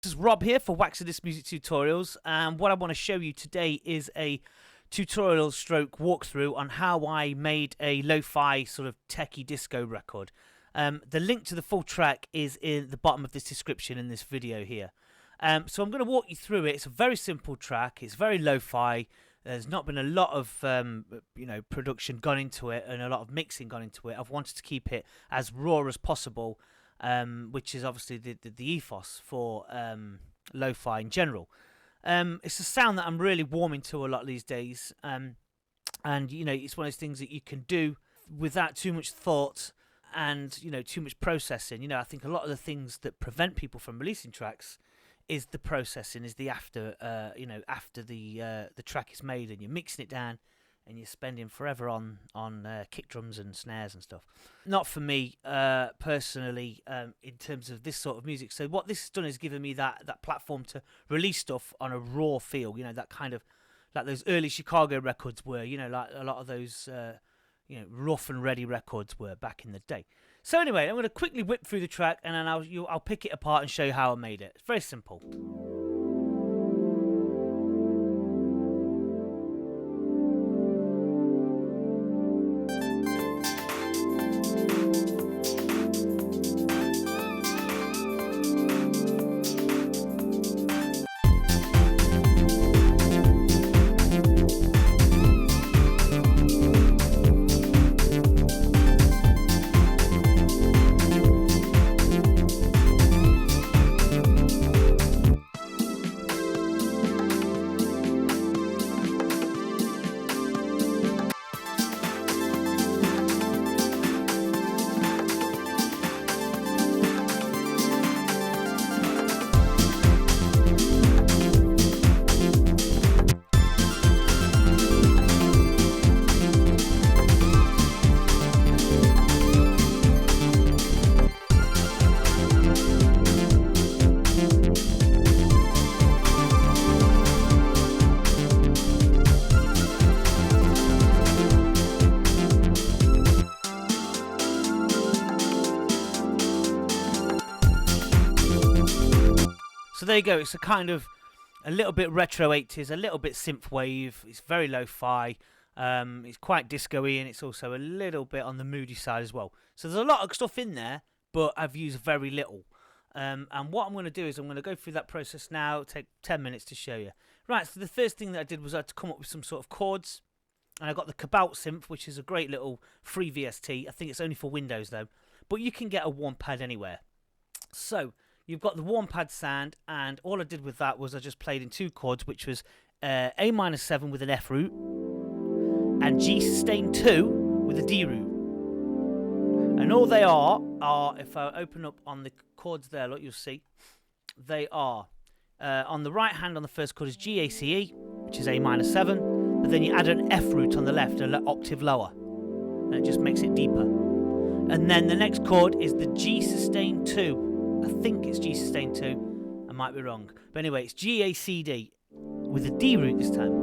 is Rob here for Waxadisc Music Tutorials, and what I want to show you today is a tutorial stroke walkthrough on how I made a lo-fi sort of techie disco record. The link to the full track is in the bottom of this description in this video here. So I'm going to walk you through it. It's a very simple track. It's very lo-fi. There's not been a lot of production gone into it and a lot of mixing gone into it. I've wanted to keep it as raw as possible, which is obviously the ethos for lo-fi in general. It's a sound that I'm really warming to a lot these days, and it's one of those things that you can do without too much thought and too much processing. I think a lot of the things that prevent people from releasing tracks is the processing, is the after the track is made and you're mixing it down and you're spending forever on kick drums and snares and stuff. Not for me personally, in terms of this sort of music. So what this has done is given me that platform to release stuff on a raw feel. That kind of like those early Chicago records were. Like a lot of those rough and ready records were back in the day. So anyway, I'm going to quickly whip through the track and then I'll pick it apart and show you how I made it. It's very simple. So there you go. It's a kind of a little bit retro 80s, a little bit synthwave. It's very lo-fi. It's quite disco-y, and it's also a little bit on the moody side as well. So there's a lot of stuff in there, but I've used very little. And what I'm going to do is I'm going to go through that process now. Take 10 minutes to show you. Right. So the first thing that I did was I had to come up with some sort of chords, and I got the Cabalt synth, which is a great little free VST. I think it's only for Windows though, but you can get a warm pad anywhere. So you've got the warm pad sound, and all I did with that was I just played in two chords, which was A minor 7 with an F root and G sustain 2 with a D root. And all they are if I open up on the chords there, look, you'll see they are on the right hand on the first chord is G A C E, which is A minor 7, but then you add an F root on the left, an octave lower, and it just makes it deeper. And then the next chord is the G sustain 2. I think it's G sustain 2. I might be wrong. But anyway, it's G A C D with a D root this time.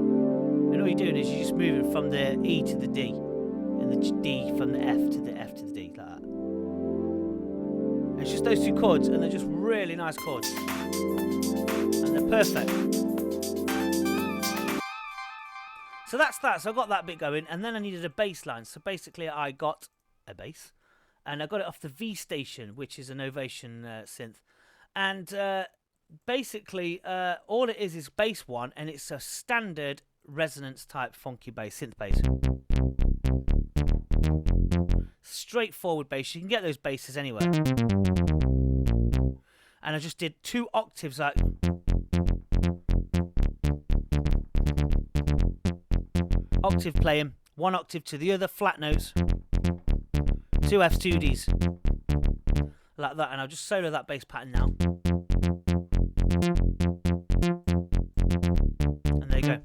And all you're doing is you're just moving from the E to the D, and the D from the F to the F to the D, like that. And it's just those two chords, and they're just really nice chords. And they're perfect. So that's that. So I got that bit going, and then I needed a bass line. So basically I got a bass. And I got it off the V Station, which is an Ovation synth. And basically, all it is bass one, and it's a standard resonance type funky bass, synth bass. Straightforward bass. You can get those basses anywhere. And I just did 2 octaves, like octave playing, 1 octave to the other, flat notes. 2 Fs, 2 Ds, like that, and I'll just solo that bass pattern now. And there you go.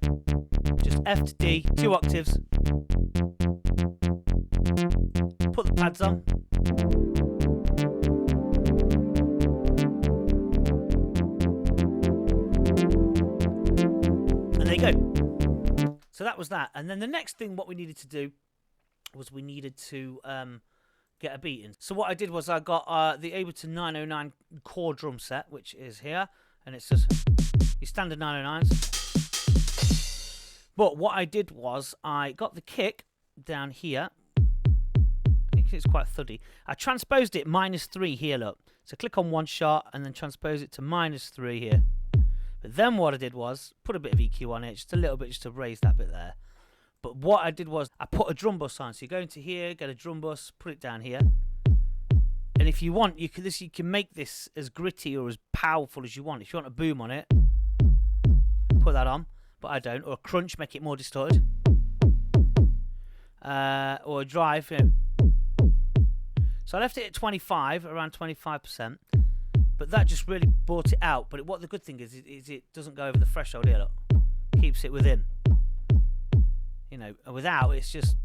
Just F to D, 2 octaves. Put the pads on. And there you go. So that was that. And then the next thing what we needed to do was we needed to get a beat in. So what I did was I got the Ableton 909 core drum set, which is here. and it's just your standard 909s. But what I did was I got the kick down here. It's quite thuddy. I transposed it -3 here, look. So click on one shot and then transpose it to -3 here. But then what I did was put a bit of EQ on it, just a little bit, just to raise that bit there. But what I did was I put a drum bus on. So you go into here, get a drum bus, put it down here. And if you want, you can make this as gritty or as powerful as you want. If you want a boom on it, put that on. But I don't. Or a crunch, make it more distorted. Or a drive, you know. So I left it at 25, around 25%. But that just really brought it out. But what the good thing is it doesn't go over the threshold here, look. Keeps it within. You know, without, it's just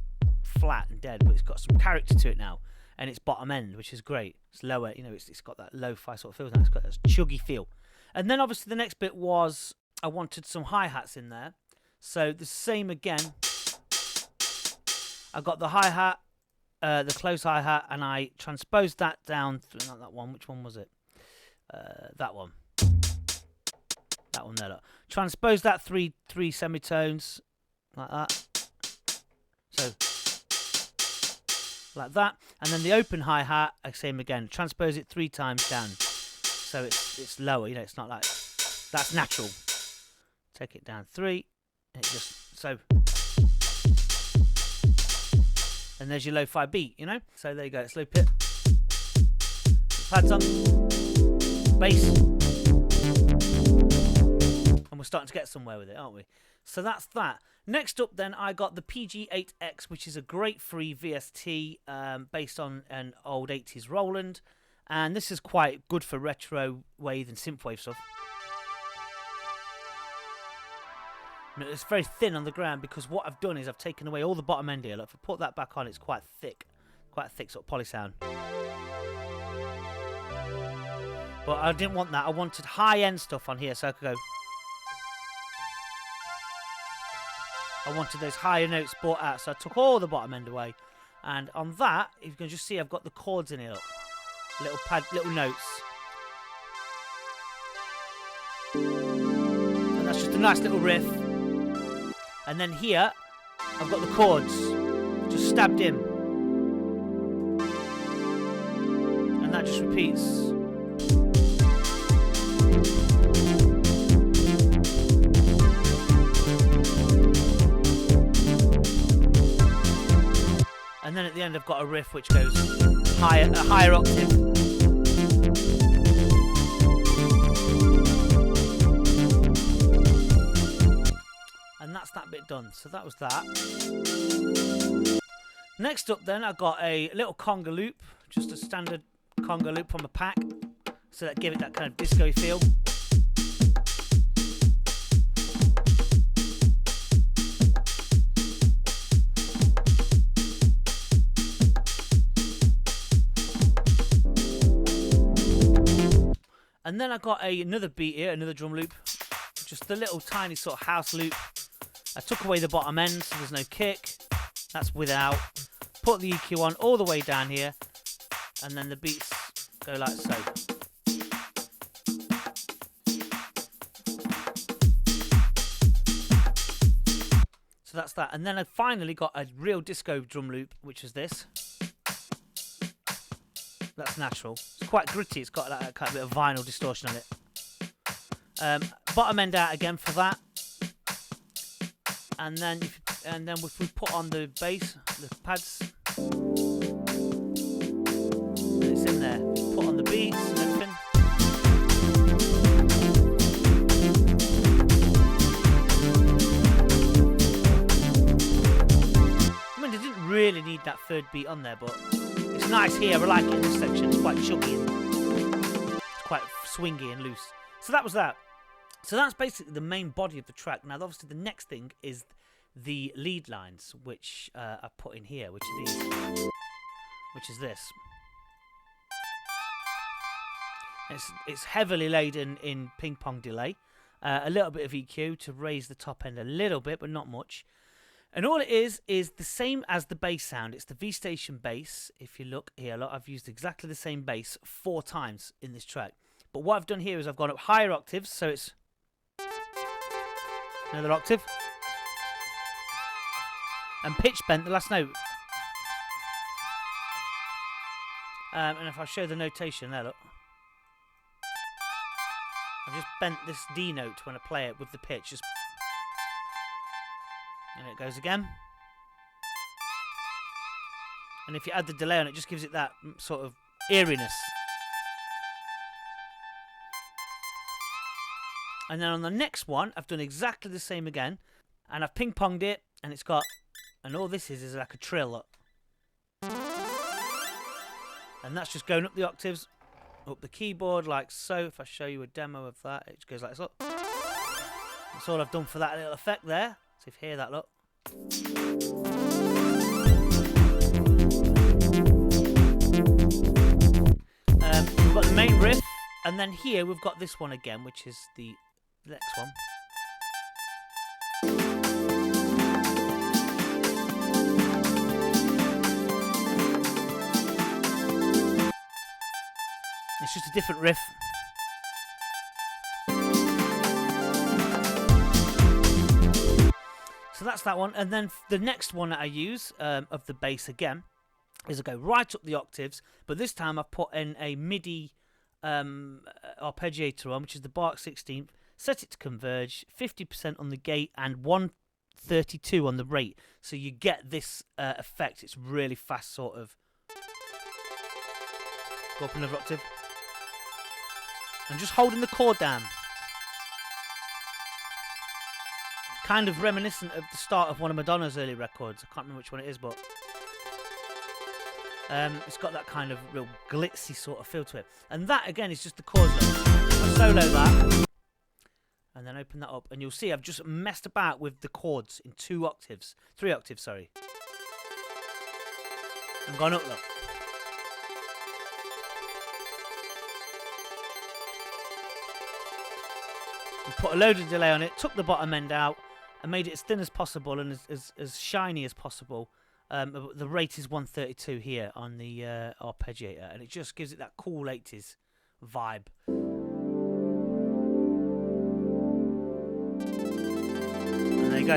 flat and dead. But it's got some character to it now. And it's bottom end, which is great. It's lower, you know, it's got that lo-fi sort of feel now. It's got that chuggy feel. And then obviously the next bit was I wanted some hi-hats in there. So the same again. I got the hi-hat, the close hi-hat, and I transposed that down through, not that one, which one was it? That one. That one there, look. Transposed that three semitones, like that. So, like that. And then the open hi-hat, same again. Transpose it 3 times down. So it's lower, you know, it's not like, that's natural. Take it down 3. And it just, so. And there's your lo-fi beat, you know? So there you go, let's loop it. Pads on. Bass. And we're starting to get somewhere with it, aren't we? So that's that. Next up then, I got the PG8X, which is a great free VST based on an old 80s Roland. And this is quite good for retro wave and synthwave stuff. It's very thin on the ground because what I've done is I've taken away all the bottom end here. Look, if I put that back on, it's quite thick sort of poly sound. But I didn't want that. I wanted high-end stuff on here, so I could go. I wanted those higher notes brought out, so I took all the bottom end away. And on that, you can just see I've got the chords in here. Look. Little notes. And that's just a nice little riff. And then here, I've got the chords just stabbed in. And that just repeats. And then at the end, I've got a riff which goes higher, a higher octave. And that's that bit done. So that was that. Next up then, I got a little conga loop, just a standard conga loop from a pack. So that gave it that kind of disco feel. And then I got another beat here, another drum loop. Just a little tiny sort of house loop. I took away the bottom end, so there's no kick. That's without. Put the EQ on all the way down here. And then the beats go like so. So that's that. And then I finally got a real disco drum loop, which is this. That's natural. It's quite gritty. It's got that kind of bit of vinyl distortion on it. Bottom end out again for that. And then if we put on the bass, the pads, it's in there. Put on the beats and everything. I mean, they didn't really need that third beat on there, but it's nice here. I like it in this section. It's quite chuggy and it's quite swingy and loose. So that was that. So that's basically the main body of the track. Now, obviously, the next thing is the lead lines, which I put in here, which are these, which is this. It's heavily laden in ping pong delay, a little bit of EQ to raise the top end a little bit, but not much. And all it is the same as the bass sound. It's the V station bass. If you look here, look, I've used exactly the same bass 4 times in this track. But what I've done here is I've gone up higher octaves, so it's another octave, and pitch bent the last note. And if I show the notation there, look, I've just bent this D note when I play it with the pitch, just, and it goes again. And if you add the delay on it, just gives it that sort of eeriness. And then on the next one, I've done exactly the same again, and I've ping-ponged it, and it's got, and all this is like a trill, look. And that's just going up the octaves, up the keyboard like so. If I show you a demo of that, it goes like this, look. That's all I've done for that little effect there. So if you hear that, look. We've got the main riff, and then here we've got this one again, which is the next one. It's just a different riff. So that's that one. And then the next one that I use of the bass again is I go right up the octaves, but this time I've put in a MIDI arpeggiator on, which is the Bach 16th, set it to converge, 50% on the gate and 132 on the rate. So you get this effect. It's really fast, sort of. Go up another octave. And just holding the chord down. Kind of reminiscent of the start of one of Madonna's early records. I can't remember which one it is, but it's got that kind of real glitzy sort of feel to it. And that, again, is just the chords. I solo that. And then open that up. And you'll see I've just messed about with the chords in 3 octaves, sorry. And gone up, look. And put a load of delay on it, took the bottom end out, and made it as thin as possible and as shiny as possible. The rate is 132 here on the arpeggiator, and it just gives it that cool 80s vibe. And there you go.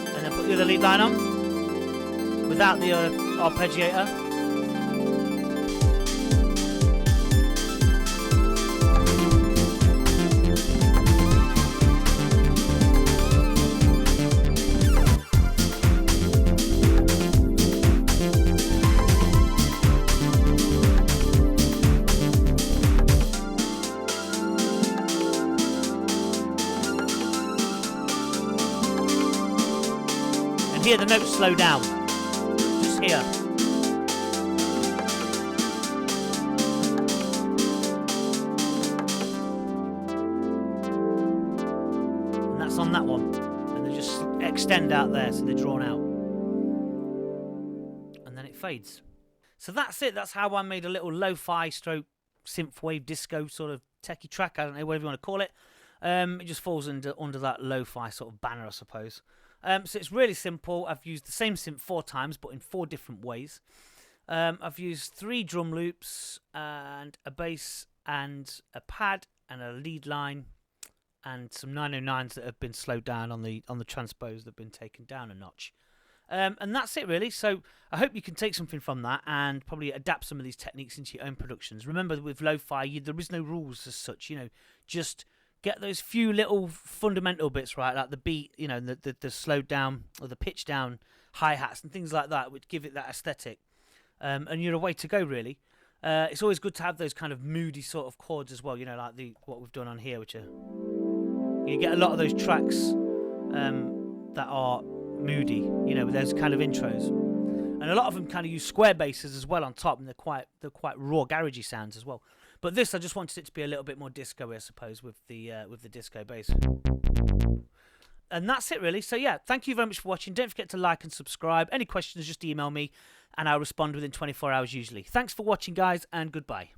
And then put the other lead line on without the arpeggiator. Here the notes slow down, just here. And that's on that one. And they just extend out there, so they're drawn out. And then it fades. So that's it. That's how I made a little lo-fi stroke synthwave disco sort of techie track. I don't know, whatever you want to call it. It just falls under that lo-fi sort of banner, I suppose. So it's really simple. I've used the same synth 4 times, but in 4 different ways. I've used 3 drum loops and a bass and a pad and a lead line and some 909s that have been slowed down on the transpose that have been taken down a notch. And that's it really. So I hope you can take something from that and probably adapt some of these techniques into your own productions. Remember, with lo-fi, there is no rules as such. Just get those few little fundamental bits right, like the beat, the slowed down or the pitch down hi-hats and things like that, which give it that aesthetic. And you're away to go, really. It's always good to have those kind of moody sort of chords as well, like what we've done on here, which are... You get a lot of those tracks that are moody, with those kind of intros. And a lot of them kind of use square basses as well on top, and they're quite raw, garagey sounds as well. But this, I just wanted it to be a little bit more disco, I suppose, with the disco bass. And that's it, really. So, yeah, thank you very much for watching. Don't forget to like and subscribe. Any questions, just email me, and I'll respond within 24 hours usually. Thanks for watching, guys, and goodbye.